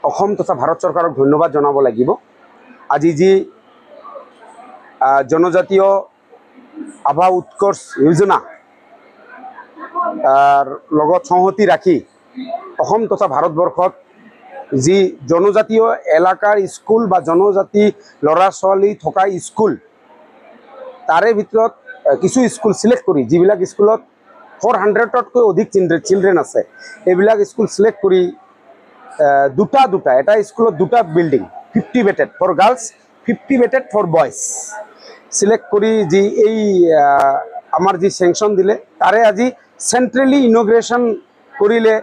অসম তথা ভাৰত চৰকাৰক ধন্যবাদ জনাব লাগিব। আজি যি জনজাতীয় আভা উৎকৰ্ষ যোজনা লগত সংহতি ৰাখি অসম তথা ভাৰতবৰ্ষত যি জনজাতীয় এলেকাৰ স্কুল বা জনজাতি ল'ৰা ছোৱালী থকা স্কুল, তাৰে ভিতৰত কিছু স্কুল সিলেক্ট কৰি, যিবিলাক স্কুলত 400তকৈ অধিক চিলড্ৰেন আছে, এইবিলাক স্কুল সিলেক্ট কৰি দুটা এটা স্কুলত দুটা building, 50 bedded for girls, 50 bedded for boys select কৰি যি এই আমাৰ যি চেংচন দিলে, তাৰে আজি চেন্ট্ৰেলি ইনগ্ৰেশ্যন কৰিলে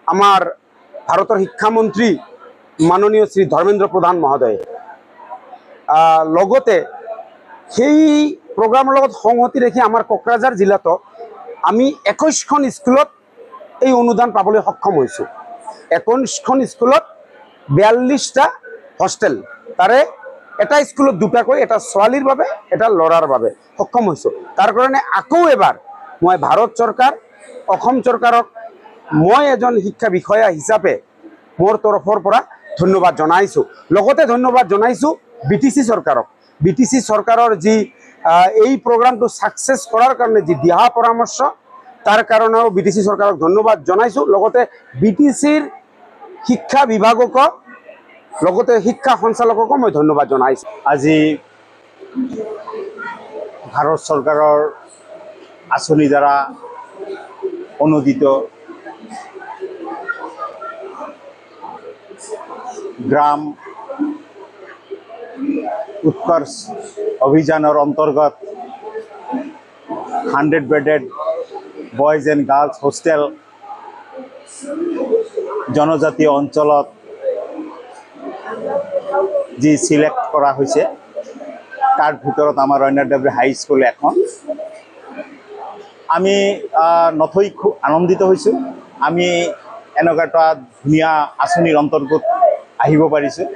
আমাৰ ভাৰতৰ শিক্ষামন্ত্ৰী মাননীয় শ্ৰী ধৰ্মেন্দ্ৰ প্ৰধান মহোদয়ে। লগতে সেই প্ৰগ্ৰামৰ লগত সংহতি ৰাখি আমাৰ কোকৰাঝাৰ জিলাতো আমি 21খন স্কুলত এই অনুদান পাবলৈ সক্ষম হৈছোঁ। 21খন স্কুলত 42টা হোষ্টেল, তাৰে এটা স্কুলত দুটাকৈ, এটা ছোৱালীৰ বাবে এটা ল'ৰাৰ বাবে সক্ষম হৈছোঁ। তাৰ কাৰণে আকৌ এবাৰ মই ভাৰত চৰকাৰ, অসম চৰকাৰক মই এজন শিক্ষা বিষয়া হিচাপে মোৰ তৰফৰ পৰা ধন্যবাদ জনাইছোঁ। লগতে ধন্যবাদ জনাইছোঁ BTC চৰকাৰক। BTC চৰকাৰৰ যি এই প্ৰগ্ৰামটো ছাকচেছ কৰাৰ কাৰণে যি দিহা পৰামৰ্শ, তাৰ কাৰণেও BTC চৰকাৰক ধন্যবাদ জনাইছোঁ। লগতে BTCৰ শিক্ষা বিভাগকো, লগতে শিক্ষা সঞ্চালককো মই ধন্যবাদ জনাইছোঁ। আজি ভাৰত চৰকাৰৰ আঁচনি দ্বাৰা অনুদিত গ্ৰাম উৎকৰ্ষ অভিযানৰ অন্তৰ্গত 100 bedded boys and girls hostel জনজাতীয় অঞ্চলত যি সিলেক্ট কৰা হৈছে, তাৰ ভিতৰত আমাৰ ৰয়নাদেৱী হাই স্কুল এখন। আমি নথৈ খুব আনন্দিত হৈছোঁ। আমি এনেকুৱা এটা ধুনীয়া আঁচনিৰ অন্তৰ্গত আহিব পাৰিছোঁ।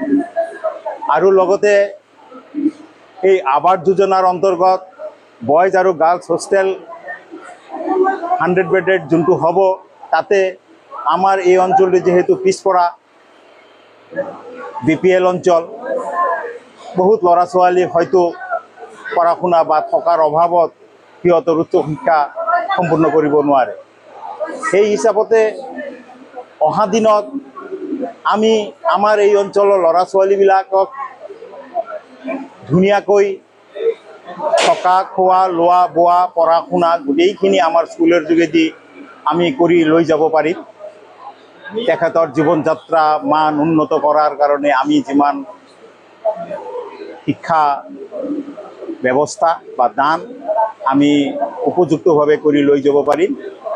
আৰু লগতে এই আৱাস যোজনাৰ অন্তৰ্গত বয়জ আৰু গাৰ্লছ হোষ্টেল 100 বেডেড যোনটো হ'ব, তাতে আমাৰ এই অঞ্চলটো যেহেতু পিছপৰা BPL অঞ্চল, বহুত ল'ৰা ছোৱালী হয়তো পঢ়া শুনা বা থকাৰ অভাৱত সিহঁতৰ উচ্চ শিক্ষা সম্পূৰ্ণ কৰিব নোৱাৰে। সেই হিচাপতে অহা দিনত আমি আমাৰ এই অঞ্চলৰ ল'ৰা ছোৱালীবিলাকক ধুনীয়াকৈ থকা, খোৱা, লোৱা, বোৱা, পঢ়া শুনা গোটেইখিনি আমাৰ স্কুলৰ যোগেদি আমি কৰি লৈ যাব পাৰিম। তেখেতৰ জীৱন যাত্ৰা মান উন্নত কৰাৰ কাৰণে আমি যিমান শিক্ষা ব্যৱস্থা বা দান আমি উপযুক্তভাৱে কৰি লৈ যাব পাৰিম।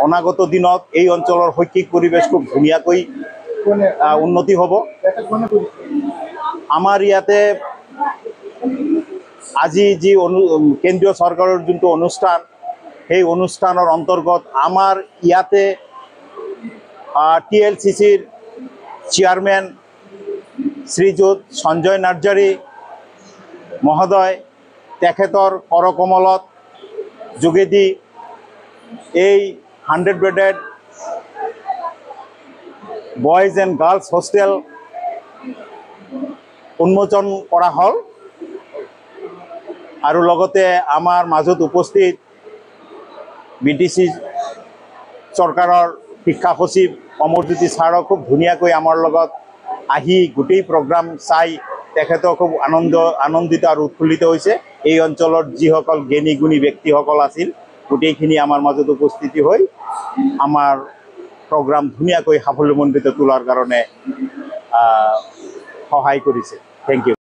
অনাগত দিনত এই অঞ্চলৰ শৈক্ষিক পৰিৱেশ খুব ধুনীয়াকৈ উন্নতি হ'ব। আমাৰ ইয়াতে আজি যি কেন্দ্ৰীয় চৰকাৰৰ যোনটো অনুষ্ঠান, সেই অনুষ্ঠানৰ অন্তৰ্গত আমাৰ ইয়াতে TLCCৰ চেয়াৰমেন শ্ৰীযুত সঞ্জয় নাৰ্জাৰী মহোদয়, তেখেতৰ কৰকমলত যোগেদি এই 100 bedded boys and girls hostel উন্মোচন কৰা হ'ল। আৰু লগতে আমাৰ মাজত উপস্থিত BTC চৰকাৰৰ শিক্ষা সচিব অমৰজ্যোতি ছাৰক খুব ধুনীয়াকৈ আমাৰ লগত আহি গোটেই প্ৰগ্ৰাম চাই তেখেতক খুব আনন্দিত আৰু উৎফুল্লিত হৈছে। এই অঞ্চলৰ যিসকল জ্ঞানী গুণী ব্যক্তিসকল আছিল, গোটেইখিনি আমাৰ মাজত উপস্থিতি হৈ আমাৰ প্ৰগ্ৰাম ধুনীয়াকৈ সাফল্যমণ্ডিত তোলাৰ কাৰণে সহায় কৰিছে। Thank U.